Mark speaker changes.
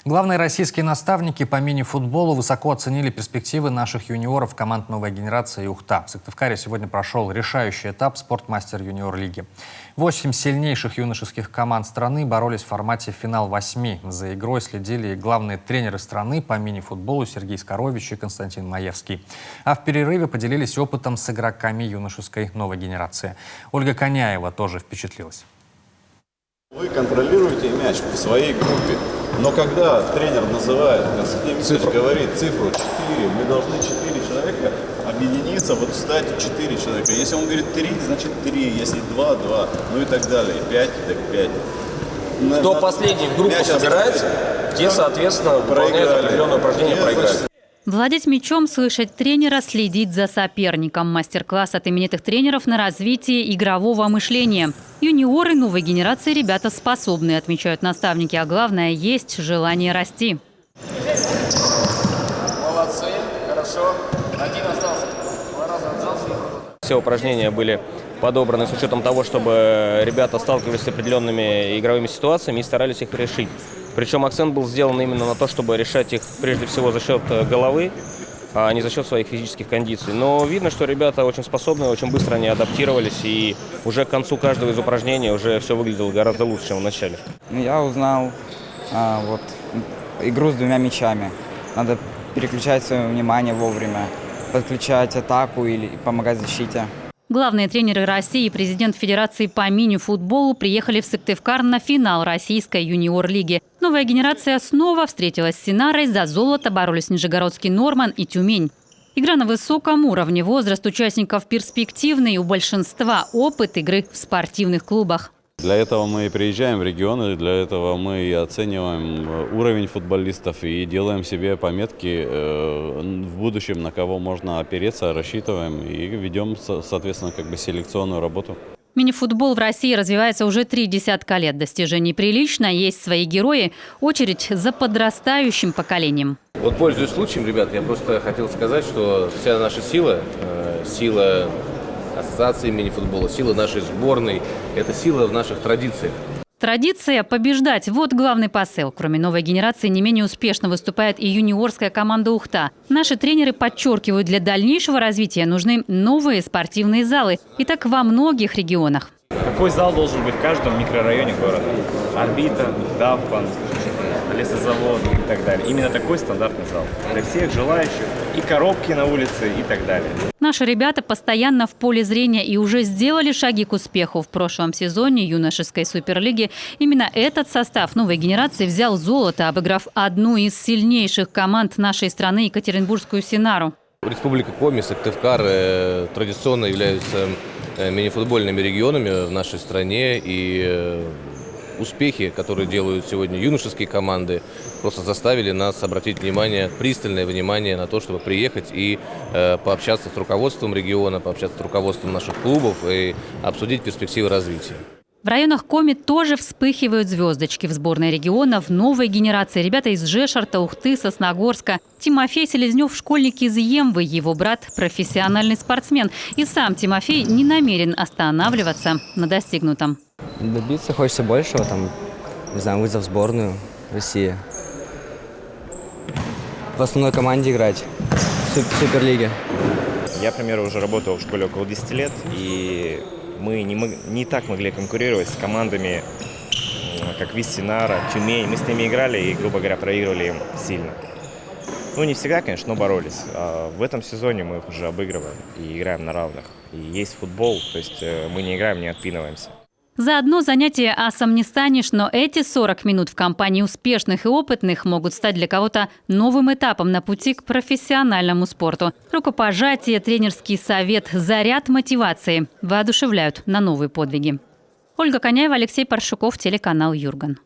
Speaker 1: Главные российские наставники по мини-футболу высоко оценили перспективы наших юниоров команд «Новая генерация» и «Ухта». В Сыктывкаре сегодня прошел решающий этап «Спортмастер юниор лиги». 8 сильнейших юношеских команд страны боролись в формате финал-8. За игрой следили главные тренеры страны по мини-футболу Сергей Скорович и Константин Маевский. А в перерыве поделились опытом с игроками юношеской «Новой генерации». Ольга Коняева тоже впечатлилась.
Speaker 2: Вы контролируете мяч в своей группе, но когда тренер называет, Константин Викторович говорит цифру 4, мы должны 4 человека объединиться, вот стать 4 человека. Если он говорит 3, значит 3, если 2, 2, ну и так далее, 5, так 5.
Speaker 3: Кто последний в группу собирается, те, соответственно, выполняют определенное упражнение, проиграют.
Speaker 4: Владеть мячом, слышать тренера, следить за соперником. Мастер-класс от именитых тренеров на развитие игрового мышления. Юниоры новой генерации ребята способны, отмечают наставники, а главное, есть желание расти.
Speaker 3: Молодцы, хорошо. Один остался. 2 раза отжался. Все упражнения были подобраны с учетом того, чтобы ребята сталкивались с определенными игровыми ситуациями и старались их решить. Причем акцент был сделан именно на то, чтобы решать их прежде всего за счет головы, а не за счет своих физических кондиций. Но видно, что ребята очень способны, очень быстро они адаптировались, и уже к концу каждого из упражнений уже все выглядело гораздо лучше, чем в начале.
Speaker 5: Я узнал игру с 2 мячами. Надо переключать свое внимание вовремя, подключать атаку или помогать защите.
Speaker 4: Главные тренеры России и президент Федерации по мини-футболу приехали в Сыктывкар на финал российской юниор-лиги. Новая генерация снова встретилась с Синарой. За золото боролись Нижегородский Норман и Тюмень. Игра на высоком уровне, возраст участников перспективный, у большинства опыт игры в спортивных клубах.
Speaker 2: Для этого мы и приезжаем в регионы, для этого мы и оцениваем уровень футболистов и делаем себе пометки в будущем, на кого можно опереться, рассчитываем и ведем, соответственно, селекционную работу.
Speaker 4: Мини-футбол в России развивается уже 3 десятка лет. Достижений прилично, есть свои герои. Очередь за подрастающим поколением.
Speaker 3: Вот, пользуясь случаем, ребят, я просто хотел сказать, что вся наша сила, сила ассоциации мини-футбола, сила нашей сборной – это сила в наших традициях.
Speaker 4: Традиция – побеждать. Вот главный посыл. Кроме новой генерации, не менее успешно выступает и юниорская команда «Ухта». Наши тренеры подчеркивают, для дальнейшего развития нужны новые спортивные залы. И так во многих регионах.
Speaker 6: Какой зал должен быть в каждом микрорайоне города? Орбита, Давпан, лесозавод и так далее. Именно такой стандартный зал. Для всех желающих. И коробки на улице и так далее.
Speaker 4: Наши ребята постоянно в поле зрения и уже сделали шаги к успеху. В прошлом сезоне юношеской суперлиги именно этот состав новой генерации взял золото, обыграв одну из сильнейших команд нашей страны – екатеринбургскую «Синару».
Speaker 3: Республика Коми, Сыктывкар традиционно являются мини-футбольными регионами в нашей стране, и успехи, которые делают сегодня юношеские команды, просто заставили нас обратить пристальное внимание на то, чтобы приехать и пообщаться с руководством региона, пообщаться с руководством наших клубов и обсудить перспективы развития.
Speaker 4: В районах Коми тоже вспыхивают звездочки. В сборной регионов новой генерации. Ребята из Жешарта, Ухты, Сосногорска. Тимофей Селезнев – школьник из Емвы. Его брат – профессиональный спортсмен. И сам Тимофей не намерен останавливаться на достигнутом.
Speaker 7: Добиться хочется большего, вызов в сборную России. В основной команде играть, в Суперлиге.
Speaker 6: Я, к примеру, уже работал в школе около 10 лет, и мы не так могли конкурировать с командами, как ВИС Синара, Тюмень. Мы с ними играли и, грубо говоря, проигрывали им сильно. Не всегда, конечно, но боролись. А в этом сезоне мы их уже обыгрываем и играем на равных. И есть футбол, то есть мы не играем, не отпинываемся.
Speaker 4: За одно занятие асом не станешь, но эти 40 минут в компании успешных и опытных могут стать для кого-то новым этапом на пути к профессиональному спорту. Рукопожатие, тренерский совет, заряд мотивации воодушевляют на новые подвиги. Ольга Коняева, Алексей Паршуков, телеканал «Юрган».